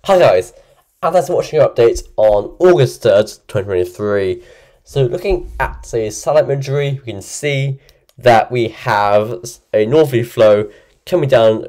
Hi guys, and thanks for watching our update on August 3rd, 2023. So looking at the satellite imagery, we can see that we have a northerly flow coming down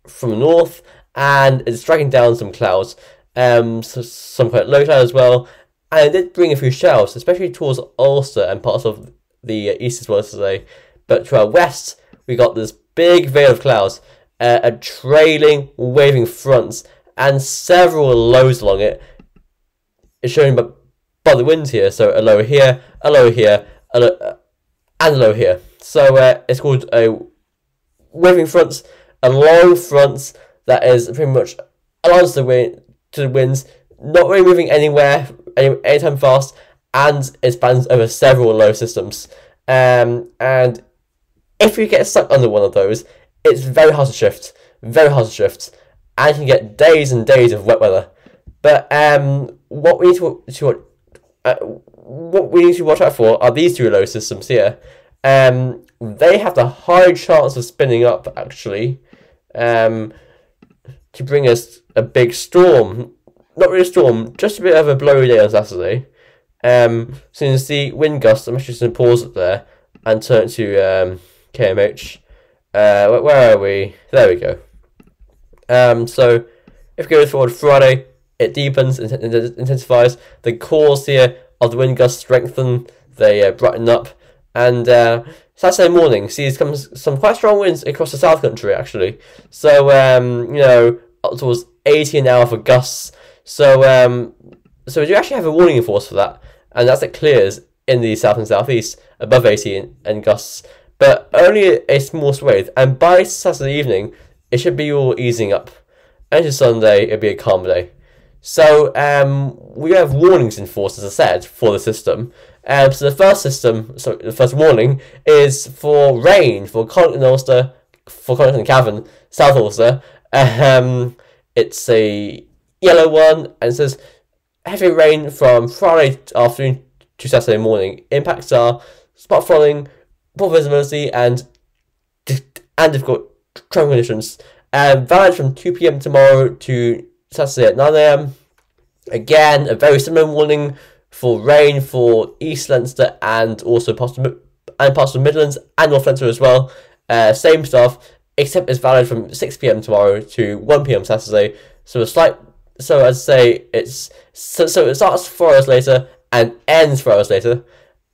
from the north, and it's dragging down some clouds, so some quite low cloud as well, and it did bring a few showers, especially towards Ulster and parts of the east as well today. But to our west, we got this big veil of clouds, a trailing, waving fronts, and several lows along it. It's shown by the winds here, so a low here, a low here, and a low here. So it's called a waving fronts, a long fronts that is pretty much aligns to the winds, not really moving anywhere anytime fast, and it spans over several low systems. And if you get stuck under one of those, it's very hard to shift, and you can get days and days of wet weather. But what we need to watch out for are these two low systems here. They have the high chance of spinning up actually, to bring us a big storm. Not really a storm, just a bit of a blowy day on Saturday. So you can see wind gusts. I'm actually just going to pause it there and turn to KMH. Where are we? There we go. So if we go forward Friday, it deepens and intensifies. The cores here of the wind gusts strengthen, they brighten up, and Saturday morning sees some quite strong winds across the South Country actually. So you know, up towards 80 an hour for gusts. So so we do actually have a warning in force for that, and that's it clears in the south and southeast above 80 and gusts, but only a small swathe. And by Saturday evening, it should be all easing up. And to Sunday, it'll be a calm day. So we have warnings in force, as I said, for the system. So the first warning is for rain for Connacht and Ulster, for Connacht and Cavan, South Ulster. It's a yellow one, and it says heavy rain from Friday afternoon to Saturday morning. Impacts are spot flooding, poor visibility, and difficult travel conditions. Valid from 2 PM tomorrow to Saturday at 9 AM. Again, a very similar warning for rain for East Leinster and also parts of the Midlands and North Leinster as well. Same stuff, except it's valid from 6 PM tomorrow to 1 PM Saturday. So as I say, so it starts 4 hours later and ends 4 hours later.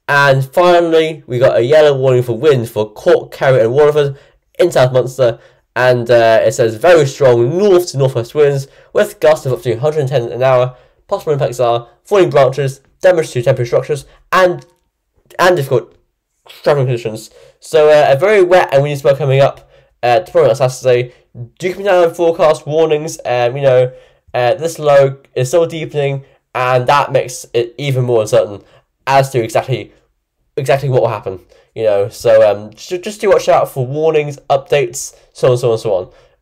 And finally, we got a yellow warning for wind for Cork, Kerry and Waterford in South Munster. And it says very strong north to northwest winds with gusts of up to 110 an hour. Possible impacts are falling branches, damage to temporary structures, and difficult travelling conditions. So a very wet and windy spell coming up tomorrow on Saturday. Do keep an eye on forecast warnings. You know, this low is still deepening, and that makes it even more uncertain as to exactly what will happen. You know, so just to watch out for warnings, updates, so on, so on, so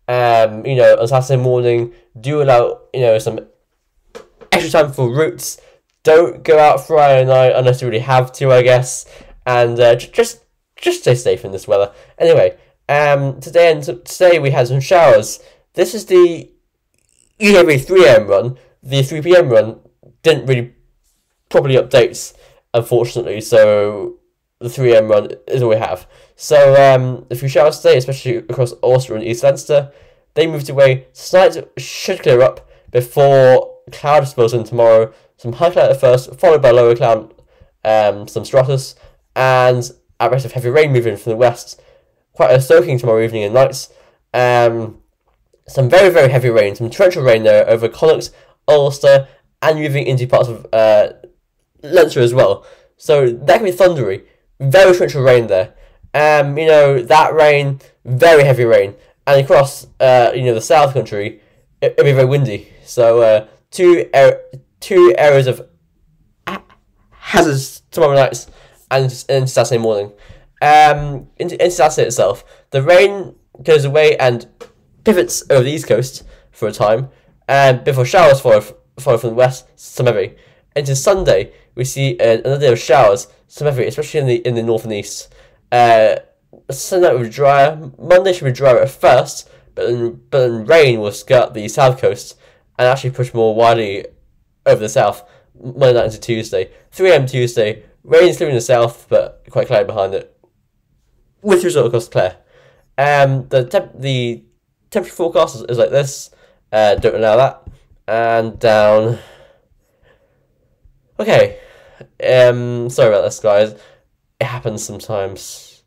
on. You know, on Saturday morning, do allow, you know, some extra time for routes. Don't go out Friday night unless you really have to, I guess. And just stay safe in this weather. Anyway, today we had some showers. This is the usually 3 AM run. The 3 PM run didn't really properly update, unfortunately. So the 3 AM run is all we have. So a few showers today, especially across Ulster and East Leinster. They moved away. Tonight should clear up before cloud spills in tomorrow. Some high cloud at first, followed by lower cloud, some stratus, and a rest of heavy rain moving from the west. Quite a soaking tomorrow evening and nights. Some very, very heavy rain, some torrential rain there over Connacht, Ulster, and moving into parts of Leinster as well. So that can be thundery. Very torrential rain there. You know, that rain, very heavy rain, and across you know, the South Country, it'll be very windy. So two areas of hazards tomorrow night and Saturday morning. Into Saturday itself, the rain goes away and pivots over the east coast for a time, before showers follow from the west, some heavy. Into Sunday, we see another day of showers, some heavy, especially in the north and east. Sunday will be drier. Monday should be drier at first, but then rain will skirt the south coast and actually push more widely over the south Monday night into Tuesday. 3 a.m. Tuesday, rain's clearing the south, but quite cloudy behind it, with the result across clear. The temperature forecast is like this. Don't allow that. And down. Okay. Sorry about this, guys. It happens sometimes.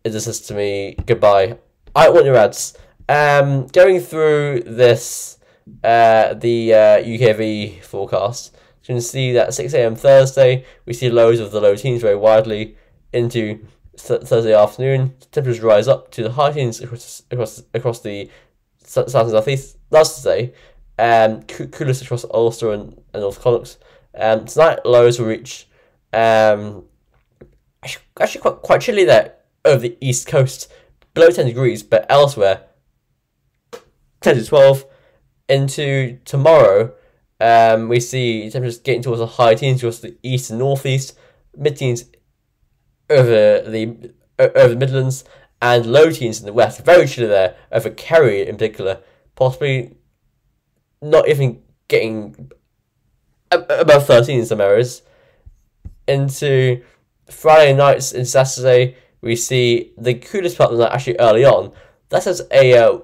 It does this to me. Goodbye. I want your ads. Going through this, the UKV forecast, you can see that 6 a.m. Thursday, we see lows of the low teens very widely into Thursday afternoon. Temperatures rise up to the high teens across the south and southeast. Last day, coolest across Ulster and North Connacht. Tonight lows will reach actually quite chilly there over the east coast, below 10 degrees, but elsewhere 10 to 12. Into tomorrow, we see temperatures getting towards the high teens across the east and northeast, mid-teens over the Midlands, and low teens in the west. Very chilly there over Kerry in particular, possibly not even getting above 13 in some areas. Into Friday nights and Saturday, we see the coolest part of the night actually early on. That has a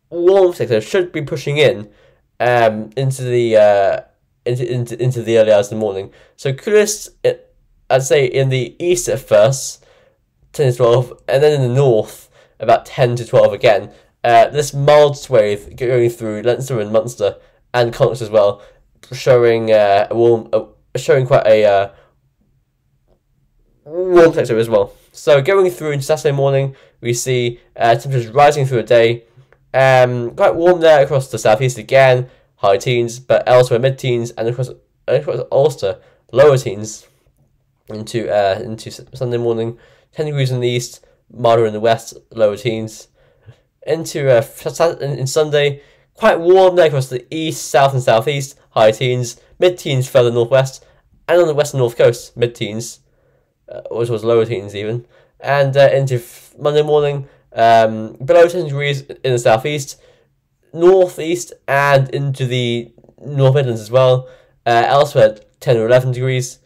warm sector should be pushing into the into the early hours of the morning. So coolest, I'd say in the east at first, 10 to 12, and then in the north about 10 to 12 again. This mild swathe going through Leinster and Munster and Connacht as well, showing showing quite a warm sector as well. So going through into Saturday morning, we see temperatures rising through the day. Quite warm there across the southeast again, high teens, but elsewhere mid-teens, and across Ulster, lower teens. Into Sunday morning, 10 degrees in the east, milder in the west, lower teens. Into in Sunday, quite warm there across the east, south and southeast, high teens, mid-teens further northwest, and on the west and north coast, mid-teens, which was lower teens even. And into Monday morning, below 10 degrees in the southeast, northeast, and into the North Midlands as well. Elsewhere, 10 or 11 degrees.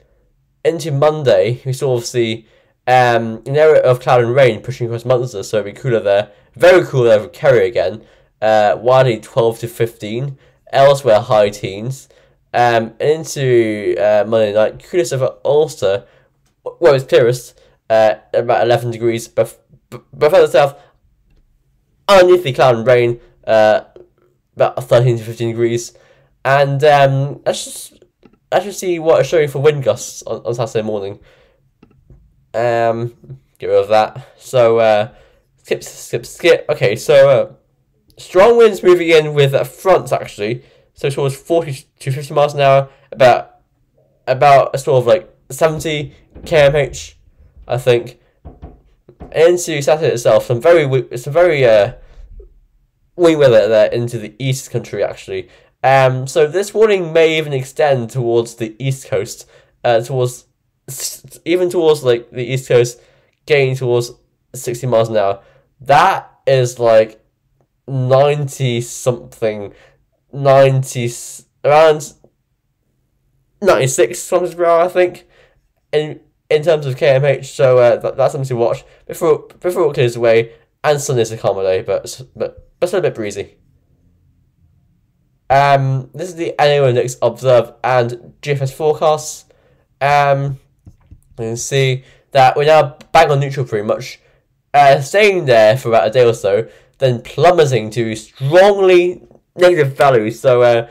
Into Monday, we sort of see an area of cloud and rain pushing across Munster, so it'll be cooler there. Very cool there for Kerry again. Widely 12 to 15. Elsewhere, high teens. Into Monday night, coolest over Ulster, where it's clearest, about 11 degrees, but further south, unusually cloud and rain, about 13 to 15 degrees. And let's just see what it's showing for wind gusts on Saturday morning. Get rid of that. So skip. Okay, so strong winds moving in with fronts actually. So towards 40 to 50 miles an hour, about a sort of like 70 kmh, I think. Into Saturday itself, some very windy weather there into the east country actually. So this warning may even extend towards the east coast, towards like the east coast, getting towards 60 miles an hour. That is like 90 something, around 96 kilometers per hour, I think, in terms of kmh. So that's something to watch before it clears away. And sun is a calmer day, but still a bit breezy. This is the NAO Index Observe and GFS forecasts. You can see that we're now bang on neutral pretty much, staying there for about a day or so, then plummeting to strongly negative values. So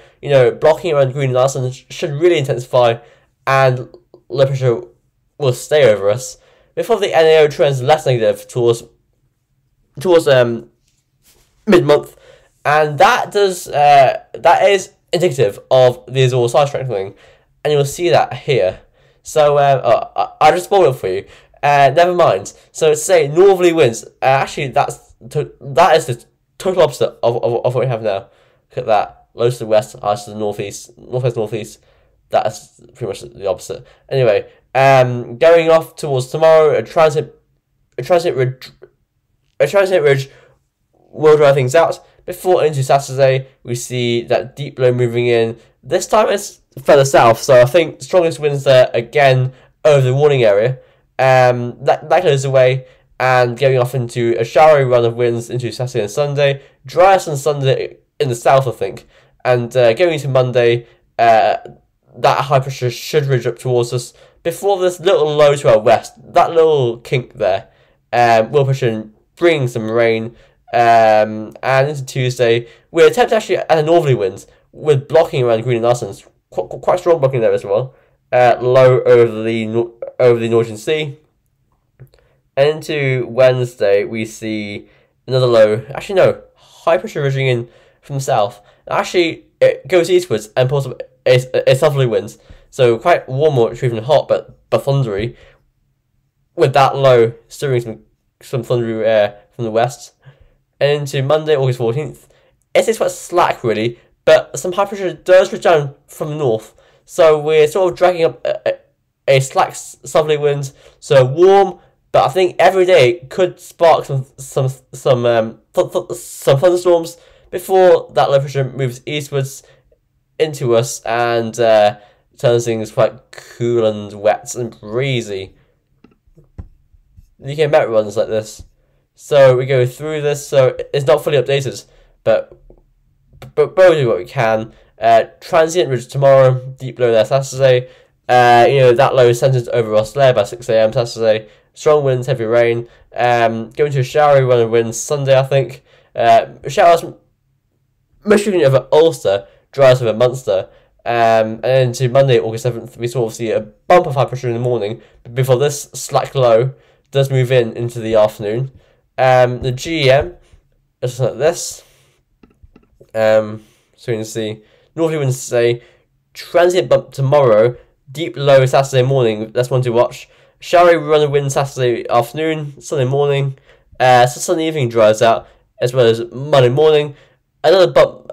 blocking around green and Larsen should really intensify, and low pressure will stay over us before the NAO trends less negative towards mid-month. And that is indicative of the Azure side strengthening, and you'll see that here. So I just spoiled it for you. Never mind. So say northerly winds. Actually, that is the total opposite of what we have now. Look at that. Lows to the west, highs to the northeast, northwest. That is pretty much the opposite. Anyway, going off towards tomorrow, a transit ridge will dry things out. Before into Saturday, we see that deep low moving in. This time it's further south, so I think strongest winds there again over the warning area. That goes away and going off into a showery run of winds into Saturday and Sunday. Driest on Sunday in the south, I think. And going into Monday, that high pressure should ridge up towards us before this little low to our west. That little kink there will push in, bring some rain. And into Tuesday, we attempt actually at a northerly winds with blocking around Green and Austens. Quite strong blocking there as well. Low over the Northern Sea. And into Wednesday, we see another low. Actually, no, high pressure ridging in from the south. Actually, it goes eastwards and pulls up a southerly winds. So quite warm or even hot, but thundery. With that low stirring some thundery air from the west. And into Monday, August 14th, it's quite slack really, but some high pressure does ridge down from the north. So we're sort of dragging up a slack southerly wind. So warm, but I think every day could spark some thunderstorms before that low pressure moves eastwards into us and turns things quite cool and wet and breezy. You can met runs like this. So we go through this, so it's not fully updated, but we'll do what we can. Transient ridge tomorrow, deep low there Saturday. That low is centered over Rosslare by 6 AM Saturday. Strong winds, heavy rain. Going to a showery run of winds Sunday, I think. Showers mostly over Ulster, dries over Munster. And then to Monday, August 7th, we sort of see a bump of high pressure in the morning before this slack low does move into the afternoon. The GEM is like this. So you can see northerly winds today, transient bump tomorrow, deep low Saturday morning. That's one to watch. Showery run of wind Saturday afternoon, Sunday morning. So Sunday evening dries out as well as Monday morning. Another bump,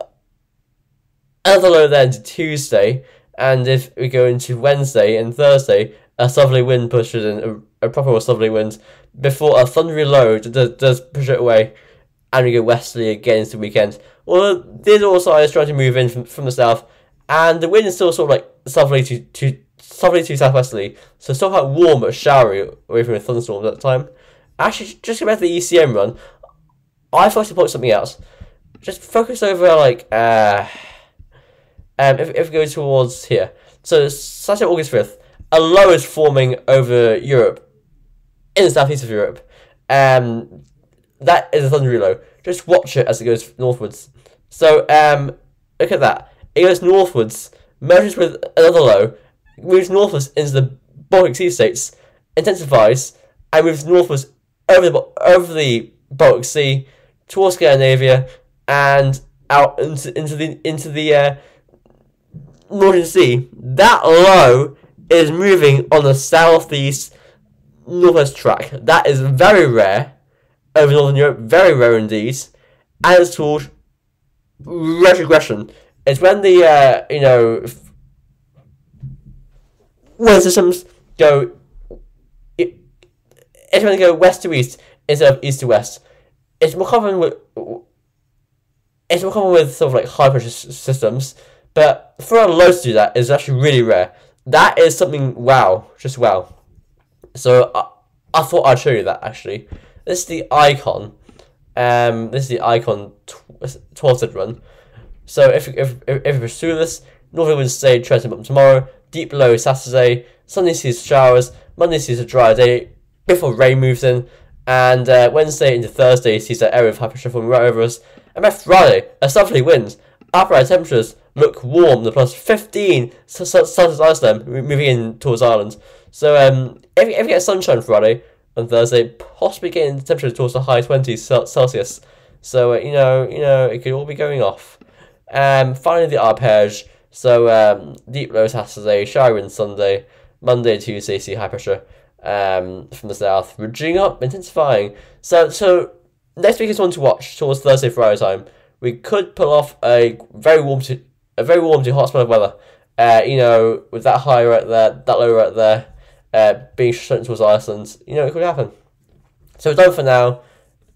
another low there into Tuesday. And if we go into Wednesday and Thursday, a southerly wind pushes in, a proper southerly wind, before a thundery low does push it away, and we go westerly again into the weekend. Although these all sides trying to move in from the south, and the wind is still sort of like southerly to southwesterly, so still quite warm but showery away from a thunderstorm at that time. Actually, just go back to the ECM run, I thought to point something else. Just focus over like if we go towards here. So Saturday, August 5th, a low is forming over Europe, in the southeast of Europe. That is a thundery low. Just watch it as it goes northwards. So look at that. It goes northwards, merges with another low, moves northwards into the Baltic Sea states, intensifies, and moves northwards over the Baltic Sea towards Scandinavia and out into the Northern Sea. That low is moving on the southeast northwest track. That is very rare over Northern Europe, very rare indeed, and it's called retrogression. It's when the weather systems go. It's when they go west to east instead of east to west. It's more common with sort of like high pressure systems, but for a low to do that is actually really rare. That is something just wow. So I thought I'd show you that actually. This is the icon. This is the icon 12-set run. So if we pursue this, northern winds stay transient up tomorrow. Deep low Saturday. Sunday sees showers. Monday sees a dry day before rain moves in. And Wednesday into Thursday sees that area of high pressure forming right over us. And by Friday, a southerly wind. Upper temperatures look warm. The plus 15 Celsius Iceland moving in towards Ireland. So if you get sunshine Friday and Thursday, possibly getting the temperature towards the high 20s Celsius. So it could all be going off. Finally the arpege. So deep low Saturday, shower wind Sunday, Monday, Tuesday see high pressure from the south, ridging up, intensifying. So next week is one to watch towards Thursday, Friday time. We could pull off a very warm to hot spell of weather. With that high right there, that low right there, being shut towards Iceland. It could happen. So we're done for now.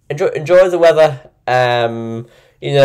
Enjoy the weather You know,